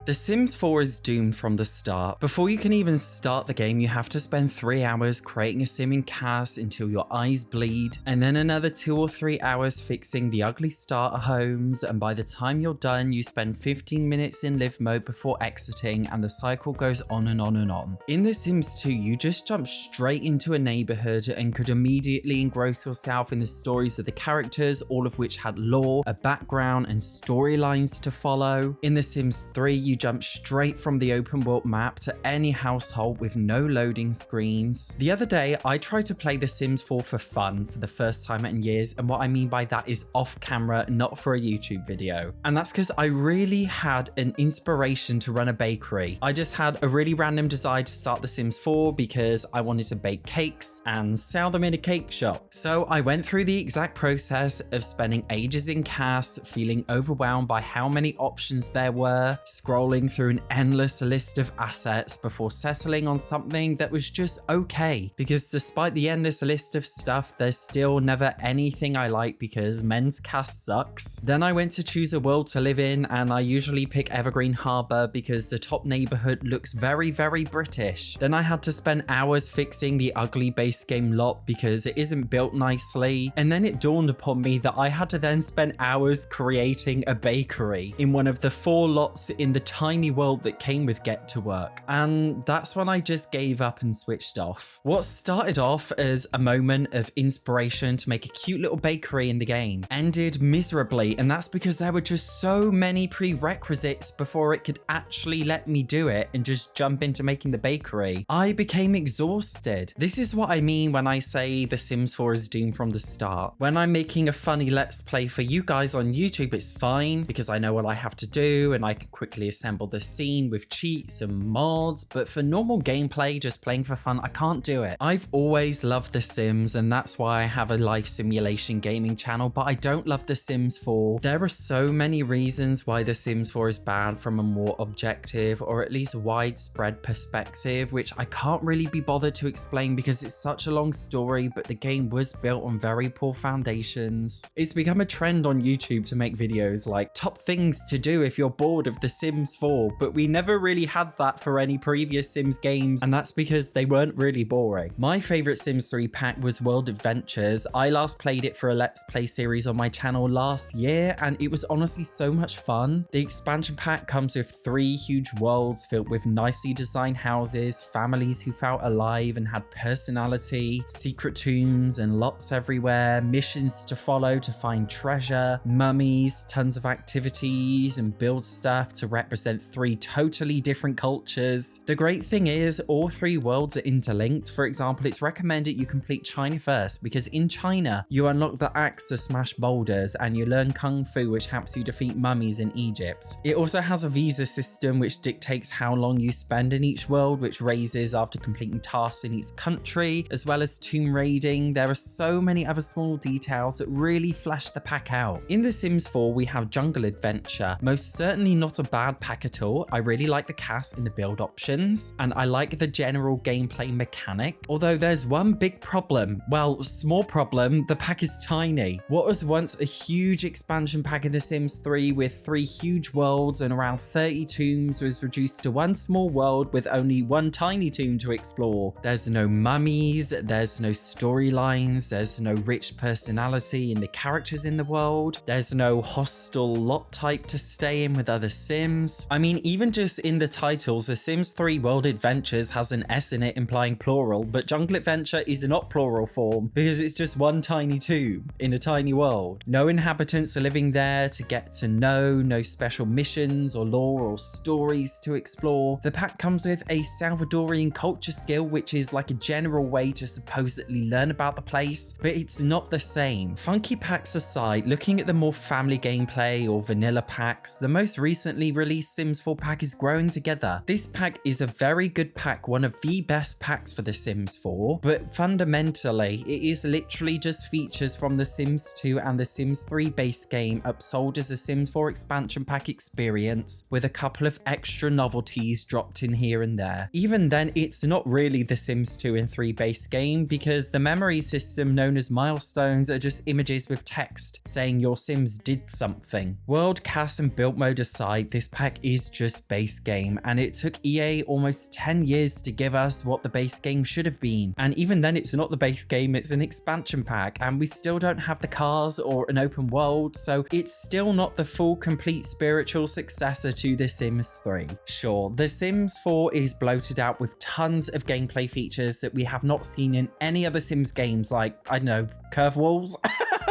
The Sims 4 is doomed from the start. Before you can even start the game, you have to spend 3 hours creating a sim in CAS until your eyes bleed, and then another 2 or 3 hours fixing the ugly starter homes, and by the time you're done, you spend 15 minutes in live mode before exiting, and the cycle goes on and on and on. In The Sims 2, you just jump straight into a neighborhood and could immediately engross yourself in the stories of the characters, all of which had lore, a background, and storylines to follow. In The Sims 3, you jump straight from the open world map to any household with no loading screens. The other day, I tried to play The Sims 4 for fun for the first time in years, and what I mean by that is off camera, not for a YouTube video. And that's because I really had an inspiration to run a bakery. I just had a really random desire to start The Sims 4 because I wanted to bake cakes and sell them in a cake shop. So I went through the exact process of spending ages in CAS, feeling overwhelmed by how many options there were, scrolling through an endless list of assets before settling on something that was just okay. Because despite the endless list of stuff, there's still never anything I like because men's CAS sucks. Then I went to choose a world to live in, and I usually pick Evergreen Harbour because the top neighborhood looks very, very British. Then I had to spend hours fixing the ugly base game lot because it isn't built nicely. And then it dawned upon me that I had to then spend hours creating a bakery in one of the 4 lots in the tiny world that came with Get to Work. And that's when I just gave up and switched off. What started off as a moment of inspiration to make a cute little bakery in the game ended miserably, and that's because there were just so many prerequisites before it could actually let me do it and just jump into making the bakery. I became exhausted. This is what I mean when I say The Sims 4 is doomed from the start. When I'm making a funny let's play for you guys on YouTube, it's fine because I know what I have to do and I can quickly assemble the scene with cheats and mods, but for normal gameplay, just playing for fun, I can't do it. I've always loved The Sims, and that's why I have a life simulation gaming channel, but I don't love The Sims 4. There are so many reasons why The Sims 4 is bad from a more objective or at least widespread perspective, which I can't really be bothered to explain because it's such a long story, but the game was built on very poor foundations. It's become a trend on YouTube to make videos like top things to do if you're bored of The Sims 4, but we never really had that for any previous Sims games, and that's because they weren't really boring. My favorite Sims 3 pack was World Adventures. I last played it for a Let's Play series on my channel last year, and it was honestly so much fun. The expansion pack comes with 3 huge worlds filled with nicely designed houses, families who felt alive and had personality, secret tombs and lots everywhere, missions to follow to find treasure, mummies, tons of activities and build stuff to represent 3 totally different cultures. The great thing is all 3 worlds are interlinked. For example, it's recommended you complete China first because in China you unlock the axe to smash boulders and you learn kung fu, which helps you defeat mummies in Egypt. It also has a visa system which dictates how long you spend in each world, which raises after completing tasks in each country, as well as tomb raiding. There are so many other small details that really flesh the pack out. In The Sims 4 we have Jungle Adventure, most certainly not a bad pack at all. I really like the cast and the build options, and I like the general gameplay mechanic, although there's one big problem. Well, small problem, the pack is tiny. What was once a huge expansion pack in The Sims 3 with 3 huge worlds and around 30 tombs was reduced to 1 small world with only 1 tiny tomb to explore. There's no mummies, there's no storylines, there's no rich personality in the characters in the world, there's no hostile lot type to stay in with other Sims. I mean, even just in the titles, The Sims 3 World Adventures has an S in it implying plural, but Jungle Adventure is not plural form because it's just 1 tiny tomb in a tiny world. No inhabitants are living there to get to know, no special missions or lore or stories to explore. The pack comes with a Salvadorian culture skill, which is like a general way to supposedly learn about the place, but it's not the same. Funky packs aside, looking at the more family gameplay or vanilla packs, the most recently released Sims 4 pack is Growing Together. This pack is a very good pack, one of the best packs for The Sims 4, but fundamentally it is literally just features from The Sims 2 and The Sims 3 base game upsold as a Sims 4 expansion pack experience with a couple of extra novelties dropped in here and there. Even then, it's not really The Sims 2 and 3 base game because the memory system known as milestones are just images with text saying your Sims did something. World, CAS and build mode aside, this pack is just base game, and it took EA almost 10 years to give us what the base game should have been. And even then, it's not the base game, it's an expansion pack, and we still don't have the cars or an open world, so it's still not the full, complete spiritual successor to The Sims 3. Sure, The Sims 4 is bloated out with tons of gameplay features that we have not seen in any other Sims games, like, I don't know, curve walls?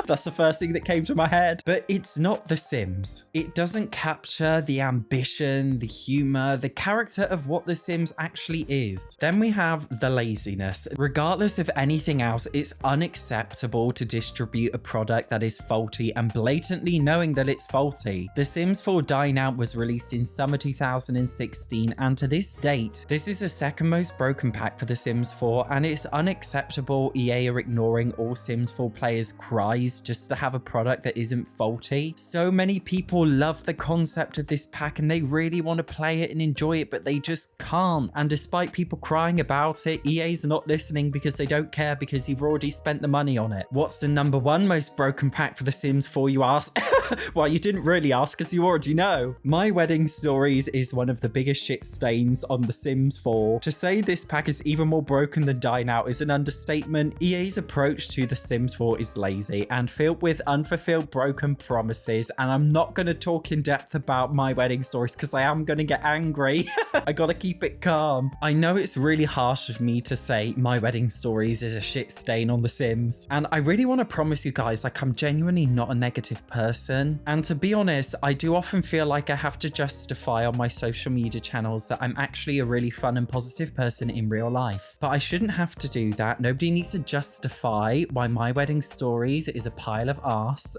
That's the first thing that came to my head. But it's not The Sims. It doesn't capture the ambition, the humor, the character of what The Sims actually is. Then we have the laziness. Regardless of anything else, it's unacceptable to distribute a product that is faulty and blatantly knowing that it's faulty. The Sims 4 Dine Out was released in summer 2016, and to this date, this is the second most broken pack for The Sims 4, and it's unacceptable EA are ignoring all Sims 4 players' cries just to have a product that isn't faulty. So many people love the concept of this pack and they really want to play it and enjoy it, but they just can't. And despite people crying about it, EA's not listening because they don't care, because you've already spent the money on it. What's the number one most broken pack for The Sims 4, you ask? Well, you didn't really ask because you already know. My Wedding Stories is one of the biggest shit stains on The Sims 4. To say this pack is even more broken than Dine Out is an understatement. EA's approach to The Sims 4 is lazy and filled with unfulfilled broken promises, and I'm not going to talk in depth about My Wedding Stories because I am going to get angry. I gotta keep it calm. I know it's really harsh of me to say My Wedding Stories is a shit stain on The Sims, and I really want to promise you guys, like, I'm genuinely not a negative person, and to be honest, I do often feel like I have to justify on my social media channels that I'm actually a really fun and positive person in real life, but I shouldn't have to do that. Nobody needs to justify why My Wedding Stories is a pile of arse.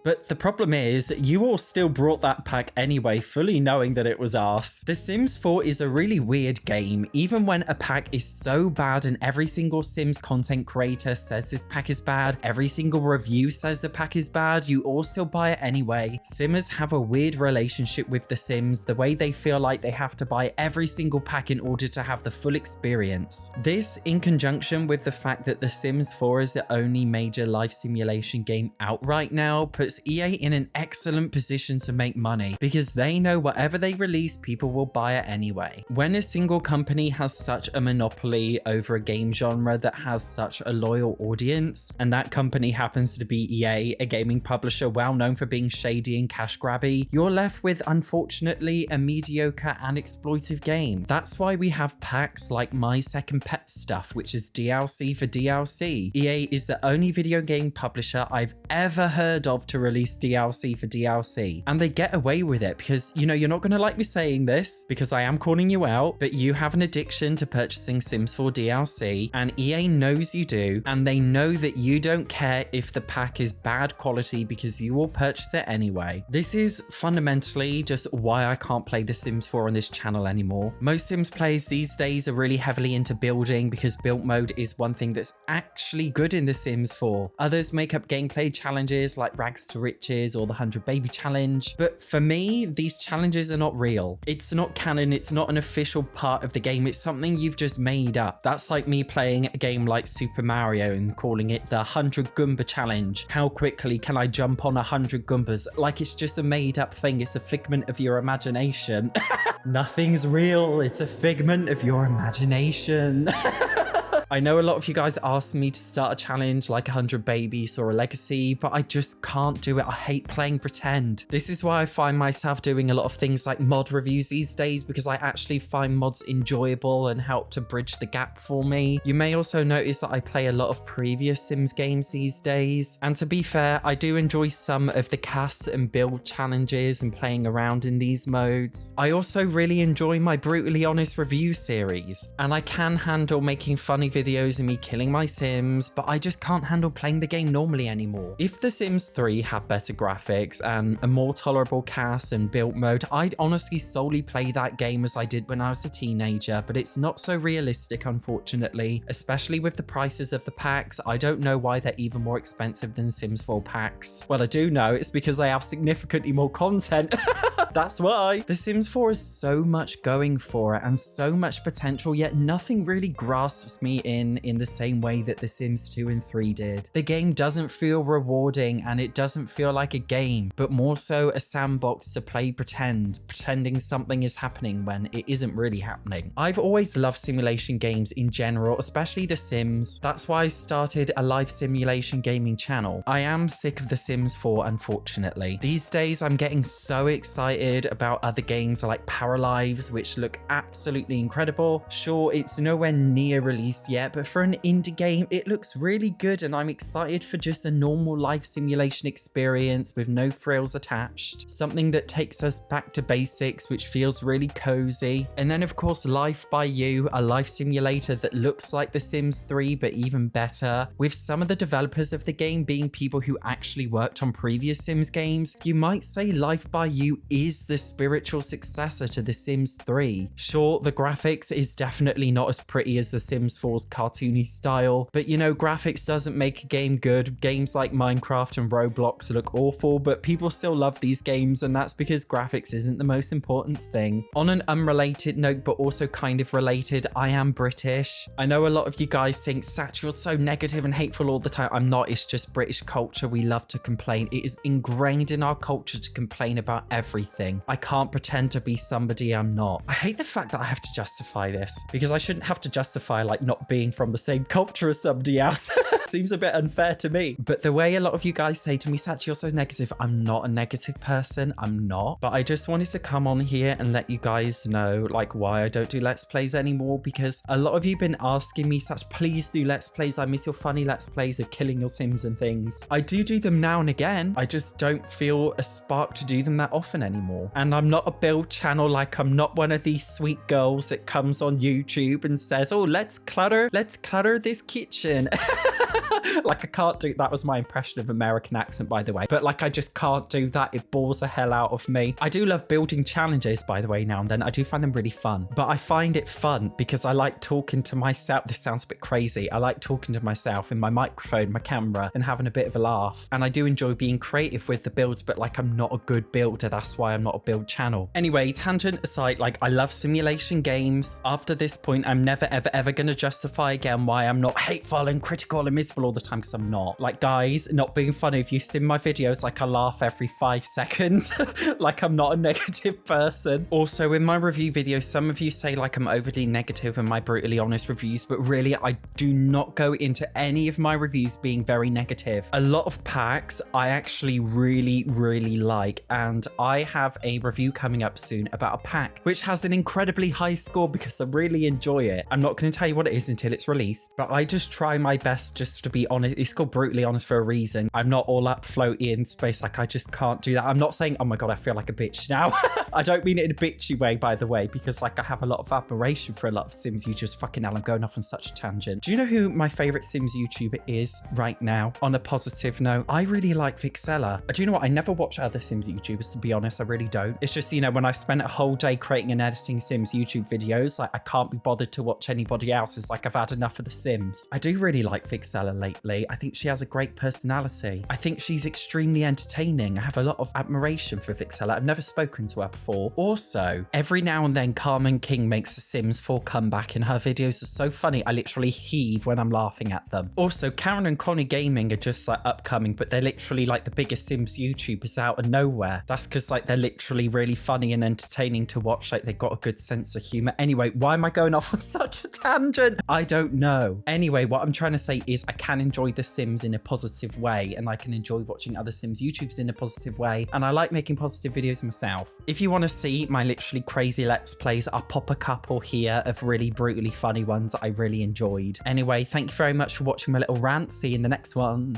But the problem is, you all still brought that pack anyway, fully knowing that it was arse. The Sims 4 is a really weird game. Even when a pack is so bad and every single Sims content creator says this pack is bad, every single review says the pack is bad, you all still buy it anyway. Simmers have a weird relationship with The Sims, the way they feel like they have to buy every single pack in order to have the full experience. This, in conjunction with the fact that The Sims 4 is the only major life simulation game out right now, puts EA in an excellent position to make money, because they know whatever they release, people will buy it anyway. When a single company has such a monopoly over a game genre that has such a loyal audience, and that company happens to be EA, a gaming publisher well known for being shady and cash grabby, you're left with, unfortunately, a mediocre and exploitive game. That's why we have packs like My Second Pet stuff, which is DLC for DLC. EA is the only video game publisher I've ever heard of to release DLC for DLC, and they get away with it because, you know, you're not going to like me saying this because I am calling you out, but you have an addiction to purchasing Sims 4 DLC, and EA knows you do, and they know that you don't care if the pack is bad quality because you will purchase it anyway. This is fundamentally just why I can't play The Sims 4 on this channel anymore. Most Sims players these days are really heavily into building because build mode is one thing that's actually good in The Sims 4. Others make up gameplay challenges like Rags to Riches or the 100 Baby Challenge, but for me, these challenges are not real. It's not canon, it's not an official part of the game, it's something you've just made up. That's like me playing a game like Super Mario and calling it the 100 Goomba Challenge. How quickly can I jump on 100 Goombas? Like, it's just a made up thing, it's a figment of your imagination. Nothing's real, it's a figment of your imagination. I know a lot of you guys asked me to start a challenge like 100 Babies or a Legacy, but I just can't do it. I hate playing pretend. This is why I find myself doing a lot of things like mod reviews these days, because I actually find mods enjoyable and help to bridge the gap for me. You may also notice that I play a lot of previous Sims games these days, and to be fair, I do enjoy some of the cast and build challenges and playing around in these modes. I also really enjoy my brutally honest review series, and I can handle making funny videos of me killing my Sims, but I just can't handle playing the game normally anymore. If The Sims 3 had better graphics and a more tolerable cast and build mode, I'd honestly solely play that game as I did when I was a teenager, but it's not so realistic, unfortunately, especially with the prices of the packs. I don't know why they're even more expensive than Sims 4 packs. Well, I do know, it's because they have significantly more content. That's why. The Sims 4 has so much going for it and so much potential, yet nothing really grasps me in the same way that The Sims 2 and 3 did. The game doesn't feel rewarding and it doesn't feel like a game, but more so a sandbox to play pretending something is happening when it isn't really happening. I've always loved simulation games in general, especially The Sims. That's why I started a live simulation gaming channel. I am sick of The Sims 4, unfortunately. These days, I'm getting so excited about other games like Paralives, which look absolutely incredible. Sure, it's nowhere near released yet, but for an indie game, it looks really good, and I'm excited for just a normal life simulation experience with no frills attached. Something that takes us back to basics, which feels really cozy. And then of course, Life by You, a life simulator that looks like The Sims 3, but even better. With some of the developers of the game being people who actually worked on previous Sims games, you might say Life by You is the spiritual successor to The Sims 3. Sure, the graphics is definitely not as pretty as The Sims 4's cartoony style, but you know, graphics doesn't make a game good. Games like Minecraft and Roblox look awful, but people still love these games, and that's because graphics isn't the most important thing. On an unrelated note, but also kind of related, I am British. I know a lot of you guys think, Satch, you're so negative and hateful all the time. I'm not, it's just British culture. We love to complain. It is ingrained in our culture to complain about everything. I can't pretend to be somebody I'm not. I hate the fact that I have to justify this, because I shouldn't have to justify like not being from the same culture as somebody else. Seems a bit unfair to me. But the way a lot of you guys say to me, Satch, you're so negative. I'm not a negative person. I'm not. But I just wanted to come on here and let you guys know like why I don't do Let's Plays anymore, because a lot of you have been asking me, Satch, please do Let's Plays. I miss your funny Let's Plays of killing your Sims and things. I do them now and again. I just don't feel a spark to do them that often anymore. And I'm not a build channel. Like, I'm not one of these sweet girls that comes on YouTube and says, oh, let's clutter this kitchen. Like, I can't do that. Was my impression of American accent, by the way, but like I just can't do that. It bores the hell out of me. I do love building challenges, by the way, now and then. I do find them really fun, but I find it fun because I like talking to myself. This sounds a bit crazy. I like talking to myself in my microphone, my camera, and having a bit of a laugh. And I do enjoy being creative with the builds, but like, I'm not a good builder. That's why I'm not a build channel. Anyway, tangent aside, like, I love simulation games. After this point, I'm never ever gonna justify again why I'm not hateful and critical and miserable all the time, because I'm not. Like, guys, not being funny, if you've seen my videos, like, I laugh every 5 seconds. Like, I'm not a negative person. Also, in my review videos, some of you say like I'm overly negative in my brutally honest reviews, but really, I do not go into any of my reviews being very negative. A lot of packs I actually really like, and I have a review coming up soon about a pack which has an incredibly high score because I really enjoy it. I'm not going to tell you what it is until it's released, but I just try my best just to be honest. It's called brutally honest for a reason. I'm not all up floaty in space. Like, I just can't do that. I'm not saying, oh my god, I feel like a bitch now. I don't mean it in a bitchy way, by the way, because like, I have a lot of admiration for a lot of Sims YouTubers. Fucking hell, I'm going off on such a tangent. Do you know who my favorite Sims YouTuber is right now? On a positive note, I really like Vixella. Do you know what? I never watch other Sims YouTubers, to be honest. I really don't. It's just, you know, when I've spent a whole day creating and editing Sims YouTube videos, like, I can't be bothered to watch anybody else. It's like, I've had enough of The Sims. I do really like Vixella lately. I think she has a great personality. I think she's extremely entertaining. I have a lot of admiration for Vixella. I've never spoken to her before. Also, every now and then Carmen King makes a Sims 4 comeback, and her videos are so funny. I literally heave when I'm laughing at them. Also, Karen and Connie Gaming are just like upcoming, but they're literally like the biggest Sims YouTubers out of nowhere. That's because like they're literally really funny and entertaining to watch. Like, they've got a good sense of humor. Anyway, why am I going off on such a tangent? I don't know. Anyway, what I'm trying to say is I can enjoy The Sims in a positive way, and I can enjoy watching other Sims YouTubers in a positive way, and I like making positive videos myself. If you want to see my literally crazy Let's Plays, I'll pop a couple here of really brutally funny ones that I really enjoyed. Anyway, thank you very much for watching my little rant. See you in the next one.